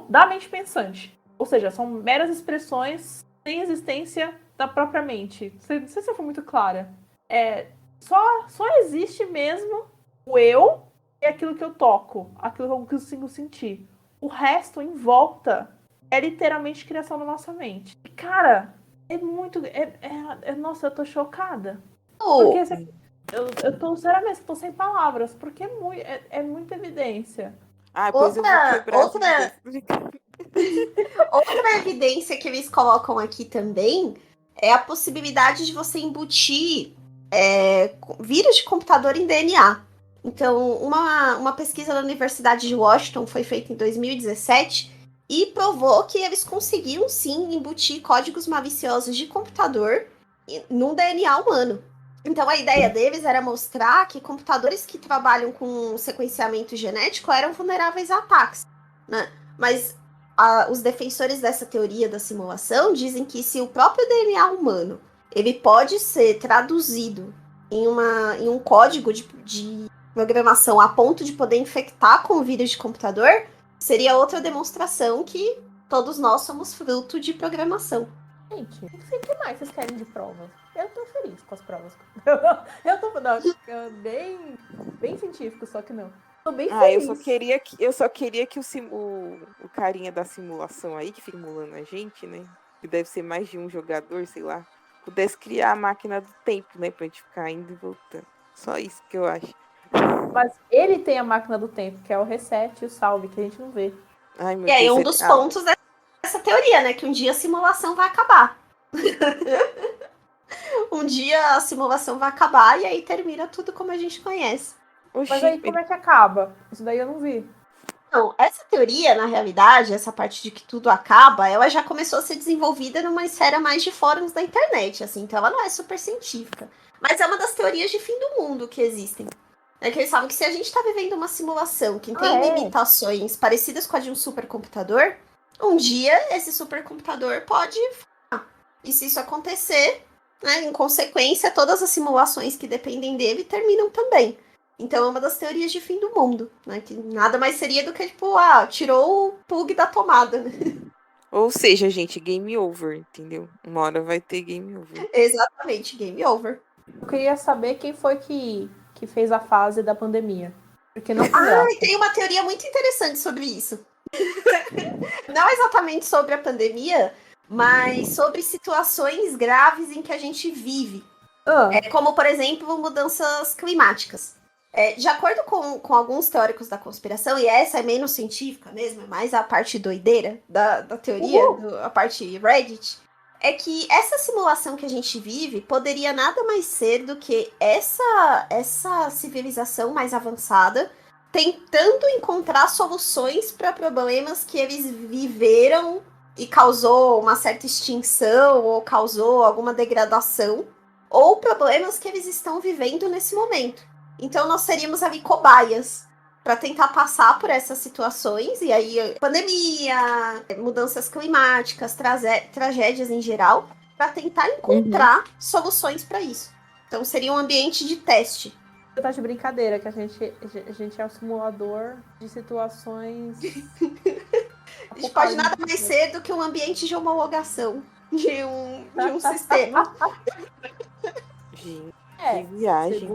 da mente pensante. Ou seja, são meras expressões sem existência da própria mente. Não sei se eu fui muito clara. Só existe mesmo o eu e aquilo que eu toco, aquilo que eu consigo sentir. O resto em volta é literalmente criação da nossa mente. E, cara, é muito... nossa, eu tô chocada. Porque eu tô, seriamente, tô sem palavras, porque é muita evidência. Pois eu vou quebrar Outra evidência que eles colocam aqui também é a possibilidade de você embutir vírus de computador em DNA. Então, uma pesquisa da Universidade de Washington foi feita em 2017 e provou que eles conseguiram, sim, embutir códigos maliciosos de computador num DNA humano. Então, a ideia deles era mostrar que computadores que trabalham com sequenciamento genético eram vulneráveis a ataques, né? Mas os defensores dessa teoria da simulação dizem que se o próprio DNA humano ele pode ser traduzido em um código de programação a ponto de poder infectar com o vírus de computador, seria outra demonstração que todos nós somos fruto de programação. Gente, o que mais vocês querem de provas? Eu tô feliz com as provas. Bem científico, só que não. Tô bem feliz. Eu só queria que o carinha da simulação aí, que fica simulando a gente, né? Que deve ser mais de um jogador, sei lá, pudesse criar a máquina do tempo, né? Pra gente ficar indo e voltando. Só isso que eu acho. Mas ele tem a máquina do tempo, que é o reset e o salve, que a gente não vê. Ai, meu E aí, Deus, um dos pontos dessa teoria, né? Que um dia a simulação vai acabar. Um dia a simulação vai acabar e aí termina tudo como a gente conhece. Mas aí como é que acaba? Isso daí eu não vi. Então, essa teoria, na realidade, essa parte de que tudo acaba, ela já começou a ser desenvolvida numa esfera mais de fóruns da internet, assim, então ela não é super científica. Mas é uma das teorias de fim do mundo que existem. É que eles falam que se a gente está vivendo uma simulação que tem limitações parecidas com a de um supercomputador, um dia esse supercomputador pode falhar. E se isso acontecer, né, em consequência, todas as simulações que dependem dele terminam também. Então é uma das teorias de fim do mundo, né? Que nada mais seria do que, tipo, tirou o plug da tomada, né? Ou seja, gente, game over, entendeu? Uma hora vai ter game over. Exatamente, game over. Eu queria saber quem foi que fez a fase da pandemia. Porque não foi ela. Tem uma teoria muito interessante sobre isso. Não exatamente sobre a pandemia, mas sobre situações graves em que a gente vive. Como, por exemplo, mudanças climáticas. De acordo com alguns teóricos da conspiração, e essa é menos científica mesmo, é mais a parte doideira da teoria, a parte Reddit, é que essa simulação que a gente vive poderia nada mais ser do que essa civilização mais avançada tentando encontrar soluções para problemas que eles viveram e causou uma certa extinção ou causou alguma degradação, ou problemas que eles estão vivendo nesse momento. Então nós seríamos ali cobaias para tentar passar por essas situações, e aí pandemia, mudanças climáticas, tragédias em geral, para tentar encontrar soluções para isso. Então seria um ambiente de teste. Você tá de brincadeira, que a gente é um simulador de situações. A gente pode nada mais ser do que um ambiente de homologação de um sistema. Gente, que viagem.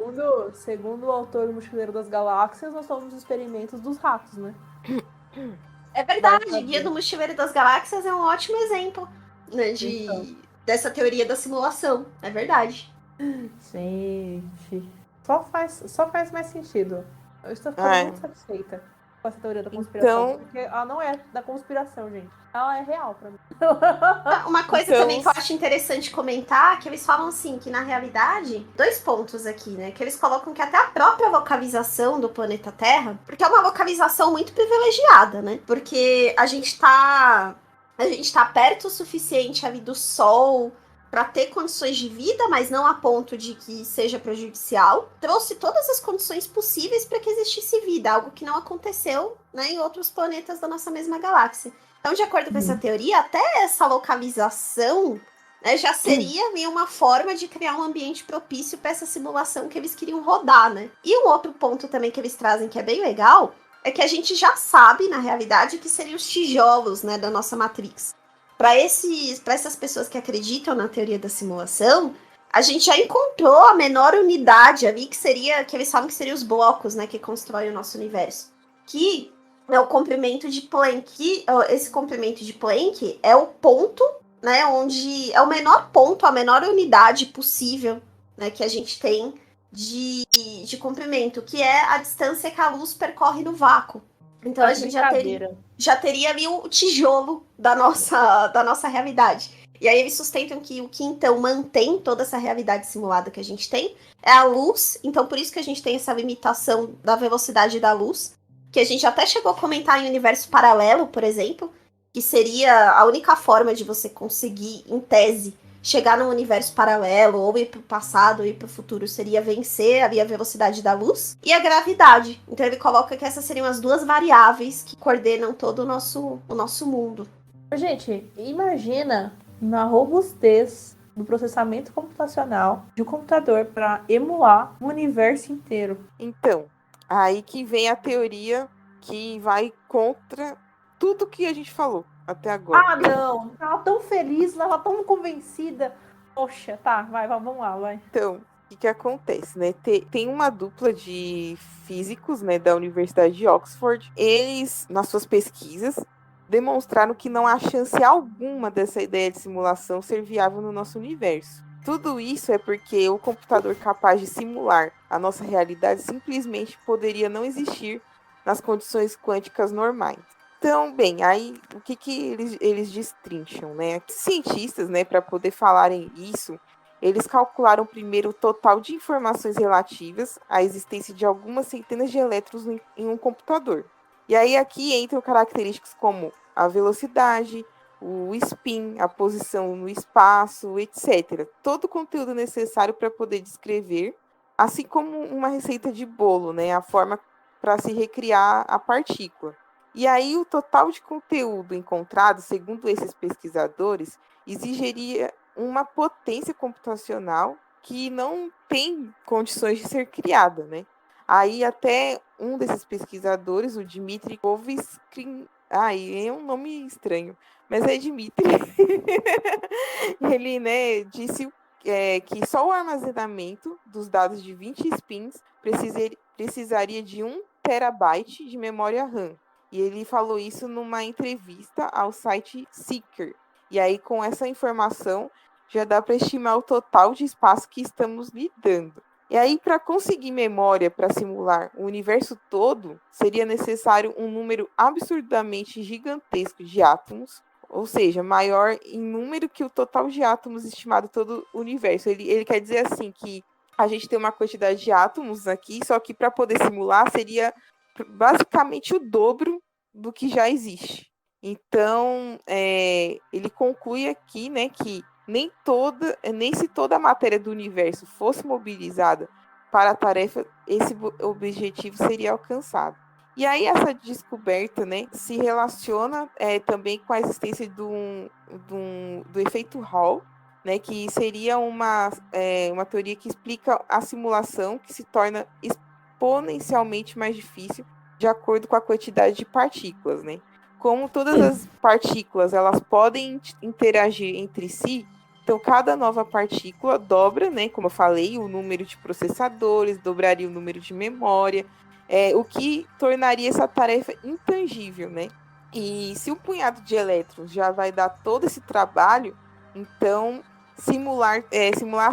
Segundo o autor do Mochileiro das Galáxias, nós somos os experimentos dos ratos, né? É verdade, Guia do Mochileiro das Galáxias é um ótimo exemplo, né, dessa teoria da simulação. É verdade. Gente, só faz mais sentido. Eu estou ficando muito satisfeita com essa teoria da conspiração. Porque ela não é da conspiração, gente. Ela é real pra mim. Uma coisa também que eu acho interessante comentar, que eles falam assim, que na realidade, 2 pontos aqui, né? Que eles colocam que até a própria localização do planeta Terra, porque é uma localização muito privilegiada, né? Porque a gente tá perto o suficiente ali do Sol para ter condições de vida, mas não a ponto de que seja prejudicial. Trouxe todas as condições possíveis para que existisse vida, algo que não aconteceu, né, em outros planetas da nossa mesma galáxia. Então, de acordo com essa teoria, até essa localização, né, já seria uma forma de criar um ambiente propício para essa simulação que eles queriam rodar, né? E um outro ponto também que eles trazem que é bem legal é que a gente já sabe, na realidade, que seriam os tijolos, né, da nossa Matrix. Para essas pessoas que acreditam na teoria da simulação, a gente já encontrou a menor unidade ali, que eles falam que seriam os blocos, né, que constroem o nosso universo. Que é o comprimento de Planck. Esse comprimento de Planck é o ponto, né, onde é o menor ponto, a menor unidade possível, né, que a gente tem de comprimento, que é a distância que a luz percorre no vácuo. Então a gente já teria ali o tijolo da nossa realidade. E aí eles sustentam que o que então mantém toda essa realidade simulada que a gente tem é a luz. Então por isso que a gente tem essa limitação da velocidade da luz, que a gente até chegou a comentar em universo paralelo, por exemplo, que seria a única forma de você conseguir, em tese, chegar num universo paralelo, ou ir pro passado, ou ir pro futuro, seria vencer ali a velocidade da luz e a gravidade. Então ele coloca que essas seriam as 2 variáveis que coordenam todo o nosso mundo. Gente, imagina na robustez do processamento computacional de um computador para emular o universo inteiro. Então, aí que vem a teoria que vai contra tudo que a gente falou até agora. Ah, não! Ela tão feliz, ela tão convencida. Poxa, tá, vamos lá, vai. Então, o que acontece, né? Tem uma dupla de físicos, né, da Universidade de Oxford. Eles, nas suas pesquisas, demonstraram que não há chance alguma dessa ideia de simulação ser viável no nosso universo. Tudo isso é porque o computador capaz de simular a nossa realidade simplesmente poderia não existir nas condições quânticas normais. Então, bem, aí o que eles destrincham, né? Cientistas, né, para poder falarem isso, eles calcularam primeiro o total de informações relativas à existência de algumas centenas de elétrons em um computador. E aí aqui entram características como a velocidade, o spin, a posição no espaço, etc. Todo o conteúdo necessário para poder descrever assim como uma receita de bolo, né? A forma para se recriar a partícula. E aí o total de conteúdo encontrado, segundo esses pesquisadores, exigiria uma potência computacional que não tem condições de ser criada, né? Aí até um desses pesquisadores, o Dmitry Kovskrin, é um nome estranho, mas é Dmitry. Ele, né, disse que só o armazenamento dos dados de 20 spins precisaria de 1 TB de memória RAM. E ele falou isso numa entrevista ao site Seeker. E aí, com essa informação, já dá para estimar o total de espaço que estamos lidando. E aí, para conseguir memória para simular o universo todo, seria necessário um número absurdamente gigantesco de átomos, ou seja, maior em número que o total de átomos estimado todo o universo. Ele quer dizer assim que a gente tem uma quantidade de átomos aqui, só que para poder simular seria basicamente o dobro do que já existe. Então, ele conclui aqui, né, que nem se toda a matéria do universo fosse mobilizada para a tarefa, esse objetivo seria alcançado. E aí essa descoberta, né, se relaciona também com a existência do efeito Hall, né, que seria uma teoria que explica a simulação que se torna exponencialmente mais difícil de acordo com a quantidade de partículas, né? Como todas as partículas elas podem interagir entre si, então cada nova partícula dobra, né, como eu falei, o número de processadores, dobraria o número de memória, o que tornaria essa tarefa intangível, né? E se um punhado de elétrons já vai dar todo esse trabalho, então simular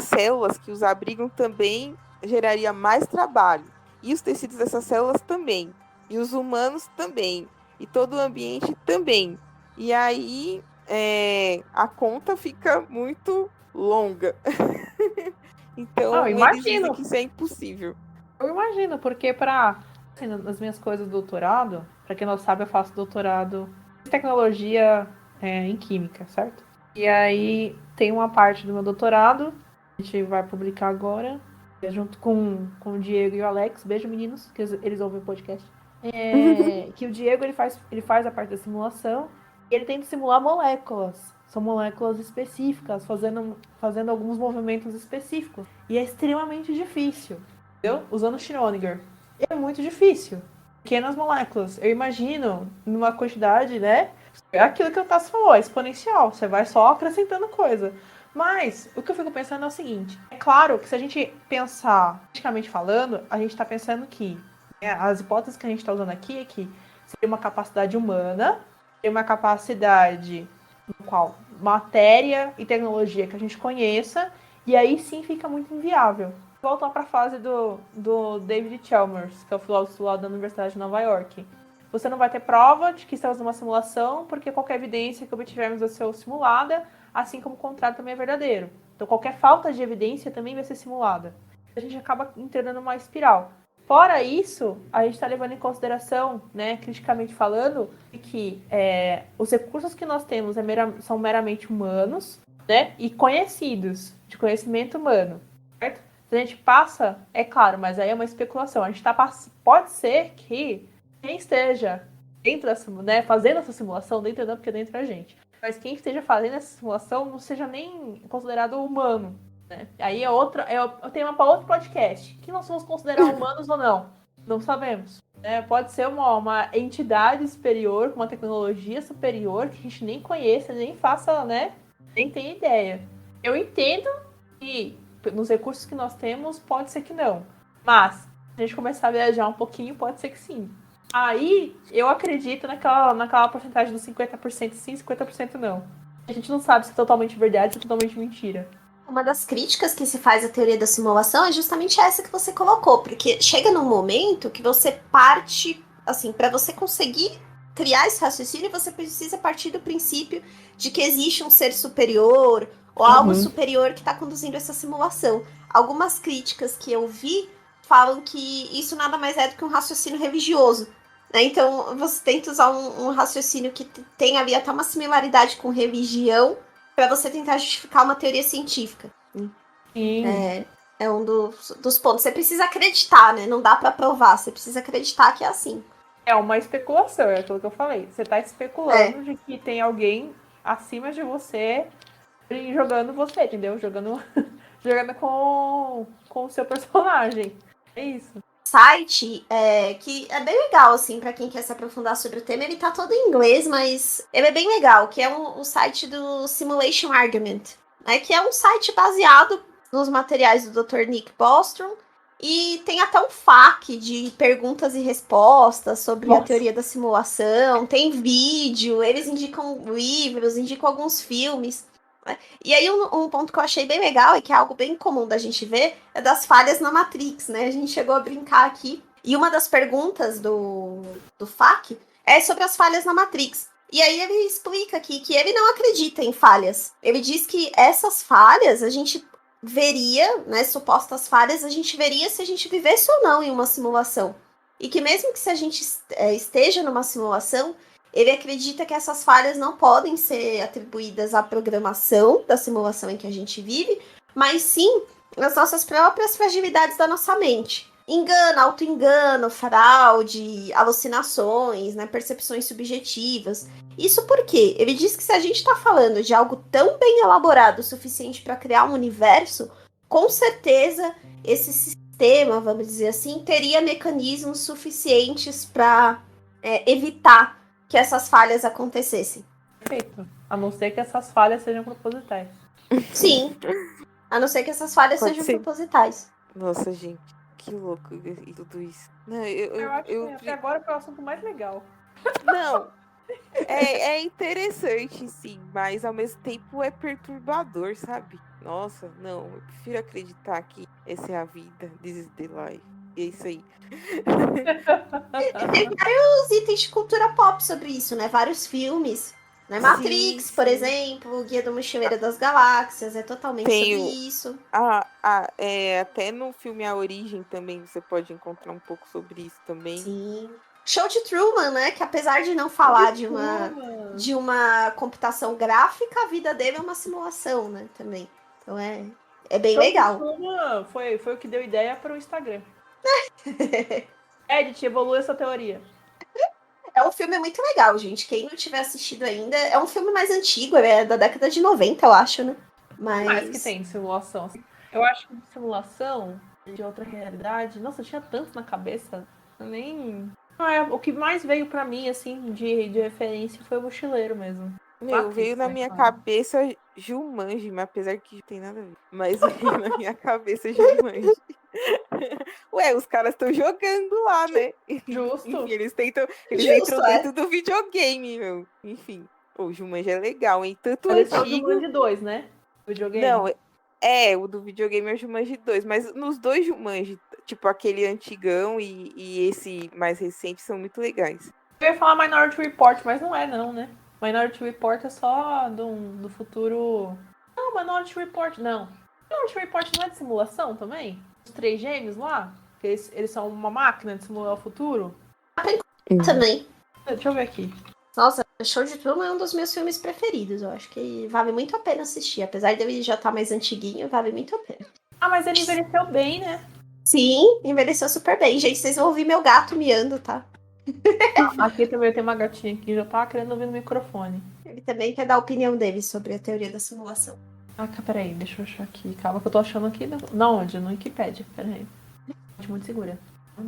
células que os abrigam também geraria mais trabalho. E os tecidos dessas células também. E os humanos também. E todo o ambiente também. E aí a conta fica muito longa. Então, eles dizem que isso é impossível. Eu imagino, porque nas minhas coisas do doutorado, para quem não sabe, eu faço doutorado em tecnologia em química, certo? E aí tem uma parte do meu doutorado, a gente vai publicar agora, junto com o Diego e o Alex. Beijo, meninos, que eles ouvem o podcast. Que o Diego ele faz a parte da simulação e ele tenta simular moléculas. São moléculas específicas, fazendo alguns movimentos específicos. E é extremamente difícil, entendeu? Usando Schrödinger. É muito difícil. Pequenas moléculas. Eu imagino numa quantidade, né? É aquilo que o Tassi falou, é exponencial. Você vai só acrescentando coisa. Mas o que eu fico pensando é o seguinte. É claro que se a gente pensar, praticamente falando, a gente está pensando que as hipóteses que a gente está usando aqui é que seria uma capacidade humana, seria uma capacidade no qual matéria e tecnologia que a gente conheça, e aí sim fica muito inviável. Voltar para a fase do David Chalmers, que é o filósofo lá da Universidade de Nova York. Você não vai ter prova de que estamos numa simulação, porque qualquer evidência que obtivermos vai ser simulada, assim como o contrário também é verdadeiro. Então qualquer falta de evidência também vai ser simulada. A gente acaba entrando numa espiral. Fora isso, a gente está levando em consideração, né, criticamente falando, que os recursos que nós temos são meramente humanos, né, e conhecidos, de conhecimento humano, certo? Se a gente passa, é claro, mas aí é uma especulação. A gente pode ser que quem esteja dentro fazendo essa simulação, dentro não, porque dentro é a gente, mas quem esteja fazendo essa simulação não seja nem considerado humano. Né? Aí é tema para outro podcast. Que nós vamos considerar humanos ou não? Não sabemos. Pode ser uma entidade superior, com uma tecnologia superior, que a gente nem conheça, nem faça, né? Nem tem ideia. Eu entendo que nos recursos que nós temos, pode ser que não. Mas, se a gente começar a viajar um pouquinho, pode ser que sim. Aí, eu acredito naquela porcentagem dos 50% sim, 50% não. A gente não sabe se é totalmente verdade ou totalmente mentira. Uma das críticas que se faz à teoria da simulação é justamente essa que você colocou, porque chega num momento que você parte, assim, para você conseguir criar esse raciocínio, você precisa partir do princípio de que existe um ser superior ou algo superior que está conduzindo essa simulação. Algumas críticas que eu vi falam que isso nada mais é do que um raciocínio religioso. Né? Então, você tenta usar um raciocínio que tem ali até uma similaridade com religião, para você tentar justificar uma teoria científica. Sim. É um dos pontos. Você precisa acreditar, né? Não dá pra provar. Você precisa acreditar que é assim. É uma especulação, é aquilo que eu falei. Você tá especulando de que tem alguém acima de você jogando você, entendeu? Jogando com o seu personagem. É isso. Site que é bem legal, assim, pra quem quer se aprofundar sobre o tema. Ele tá todo em inglês, mas ele é bem legal, que é um site do Simulation Argument, né? Que é um site baseado nos materiais do Dr. Nick Bostrom. E tem até um FAQ de perguntas e respostas sobre a teoria da simulação. Tem vídeo, eles indicam livros, indicam alguns filmes. E aí, um ponto que eu achei bem legal, e que é algo bem comum da gente ver, é das falhas na Matrix, né? A gente chegou a brincar aqui. E uma das perguntas do FAQ é sobre as falhas na Matrix. E aí ele explica aqui que ele não acredita em falhas. Ele diz que essas falhas a gente veria, né, supostas falhas, a gente veria se a gente vivesse ou não em uma simulação. E que mesmo que se a gente esteja numa simulação, ele acredita que essas falhas não podem ser atribuídas à programação da simulação em que a gente vive, mas sim às nossas próprias fragilidades da nossa mente. Engano, auto-engano, fraude, alucinações, né, percepções subjetivas. Isso porque ele diz que se a gente está falando de algo tão bem elaborado o suficiente para criar um universo, com certeza esse sistema, vamos dizer assim, teria mecanismos suficientes para evitar que essas falhas acontecessem. Perfeito. A não ser que essas falhas sejam propositais. Sim. A não ser que essas falhas Pode sejam ser. propositais. Nossa, gente, que louco e tudo isso. Não, Eu acho que até agora foi o assunto mais legal. Não, é interessante, sim, mas ao mesmo tempo é perturbador, sabe? Nossa, não, eu prefiro acreditar que essa é a vida, this is the life. E é isso aí. Tem vários itens de cultura pop sobre isso, né? Vários filmes. Né? Matrix, Sim, por sim. exemplo, Guia do Mochileiro das Galáxias, é totalmente Tem sobre o- isso. Até no filme A Origem também você pode encontrar um pouco sobre isso também. Sim. Show de Truman, né? Que apesar de não falar de uma computação gráfica, a vida dele é uma simulação, né? Também. Então é bem legal. Foi o que deu ideia para o Instagram. Edit, evolui essa teoria. É um filme muito legal, gente. Quem não tiver assistido ainda, é um filme mais antigo, é da década de 90, eu acho, né? Mais que tem simulação. Eu acho que de simulação de outra realidade, nossa, eu tinha tanto na cabeça, eu nem. O que mais veio pra mim, assim, de referência foi o Mochileiro mesmo. Meu, veio na minha cabeça Jumanji, mas apesar que não tem nada a ver. Mas veio na minha cabeça Jumanji. Ué, os caras estão jogando lá, né? Justo. Enfim, eles entram dentro do videogame, meu. Enfim, o Jumanji é legal, hein? Tanto Esse é o antigo... Jumanji 2, né? O videogame. Não, o do videogame é o Jumanji 2, mas nos dois Jumanji, tipo aquele antigão e esse mais recente, são muito legais. Eu ia falar Minority Report, mas não é não, né? Minority Report é só do futuro... Não, Minority Report, não. Minority Report não é de simulação também? Os três gêmeos lá? Eles são uma máquina de simular o futuro? Também. Deixa eu ver aqui. Nossa, Show de Truman é um dos meus filmes preferidos. Eu acho que vale muito a pena assistir. Apesar dele já estar mais antiguinho, vale muito a pena. Ah, mas ele envelheceu bem, né? Sim, envelheceu super bem. Gente, vocês vão ouvir meu gato miando, tá? Aqui também tem uma gatinha que já tá querendo ouvir no microfone. Ele também quer dar a opinião dele sobre a teoria da simulação. Ah, peraí, deixa eu achar aqui. Calma que eu tô achando aqui. Não, onde? No Wikipedia. Peraí. Muito segura.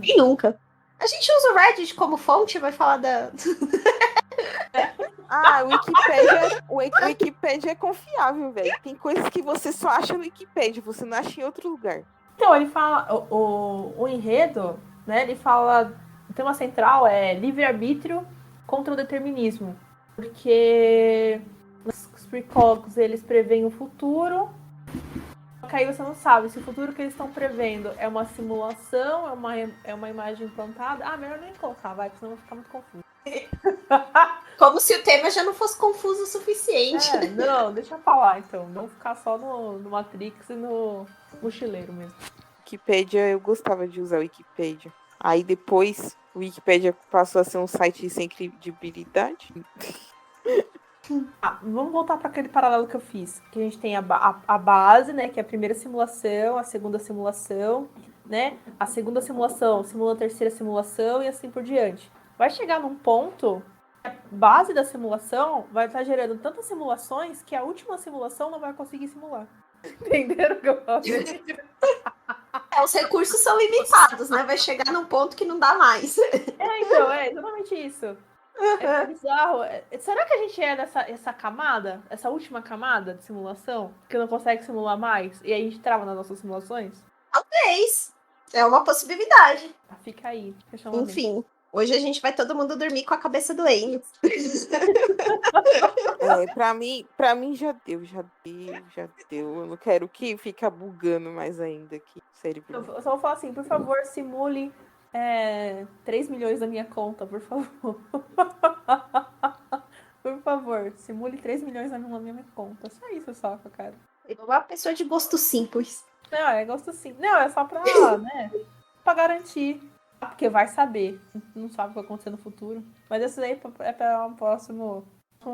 E nunca. A gente usa o Reddit como fonte, vai falar da... O Wikipedia é confiável, velho. Tem coisas que você só acha no Wikipedia, você não acha em outro lugar. Então, ele fala... O enredo, né? Ele fala... Tem uma central, é livre-arbítrio contra o determinismo. Porque os precogos, eles preveem o futuro. Só que aí você não sabe se o futuro que eles estão prevendo é uma simulação, é uma imagem implantada. Ah, melhor nem colocar, vai, senão vai ficar muito confuso. Como se o tema já não fosse confuso o suficiente. Não, deixa eu falar então. Não ficar só no Matrix e no Mochileiro mesmo. Wikipedia, eu gostava de usar o Wikipedia. Aí depois o Wikipedia passou a ser um site sem credibilidade. Vamos voltar para aquele paralelo que eu fiz. Que a gente tem a base, né? Que é a primeira simulação, a segunda simulação, né? A segunda simulação simula a terceira simulação e assim por diante. Vai chegar num ponto que a base da simulação vai estar gerando tantas simulações que a última simulação não vai conseguir simular. Entenderam o que eu falo? Os recursos são limitados, né? Vai chegar num ponto que não dá mais. Então, é exatamente isso. É bizarro. Será que a gente é essa camada, essa última camada de simulação, que não consegue simular mais? E aí a gente trava nas nossas simulações? Talvez. É uma possibilidade. Fica aí. Questionamento. Enfim, hoje a gente vai todo mundo dormir com a cabeça doendo. Pra mim já deu. Eu não quero que fique bugando mais ainda aqui. Sério. Eu só vou falar assim, por favor, simule 3 milhões da minha conta, por favor. Por favor, simule 3 milhões na minha conta. Só isso, só, cara. Uma pessoa de gosto simples. Não, é gosto sim. Não, é só pra, né? Pra garantir. Porque vai saber. Não sabe o que vai acontecer no futuro. Mas esse daí é para um próximo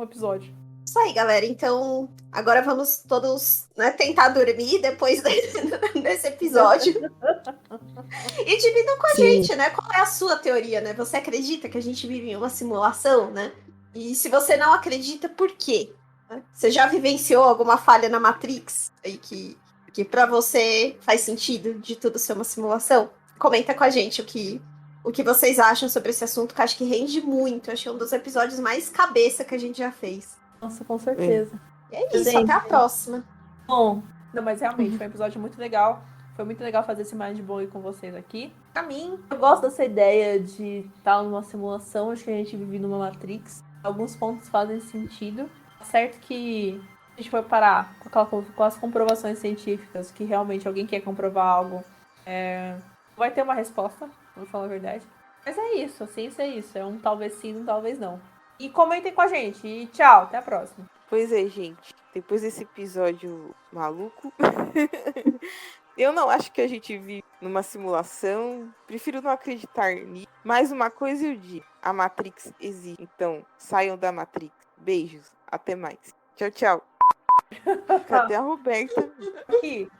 episódio. Isso aí, galera. Então, agora vamos todos, né, tentar dormir depois desse episódio. E dividam com a gente, né? Qual é a sua teoria, né? Você acredita que a gente vive em uma simulação, né? E se você não acredita, por quê? Você já vivenciou alguma falha na Matrix aí que para você faz sentido de tudo ser uma simulação? Comenta com a gente o que vocês acham sobre esse assunto, que eu acho que rende muito. Eu acho que é um dos episódios mais cabeça que a gente já fez. Nossa, com certeza. E é isso, Gente, até a próxima. Bom, não, mas realmente foi um episódio muito legal. Foi muito legal fazer esse Mind Blow com vocês aqui. Pra mim, eu gosto dessa ideia de estar numa simulação, acho que a gente vive numa Matrix. Alguns pontos fazem sentido. Certo que a gente foi parar com as comprovações científicas, que realmente alguém quer comprovar algo, vai ter uma resposta, vou falar a verdade. Mas é isso, a ciência é isso. É um talvez sim, um talvez não. E comentem com a gente. E tchau, até a próxima. Pois é, gente. Depois desse episódio maluco, eu não acho que a gente vive numa simulação. Prefiro não acreditar nisso. Mais uma coisa eu digo: a Matrix existe. Então, saiam da Matrix. Beijos. Até mais. Tchau, tchau. Cadê a Roberta?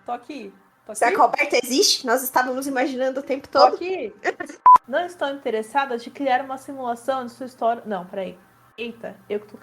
Tô aqui. Será que a Roberta existe? Nós estávamos imaginando o tempo Tô todo. aqui. Não estou interessada de criar uma simulação de sua história. Não, peraí. Eita, eu que tô.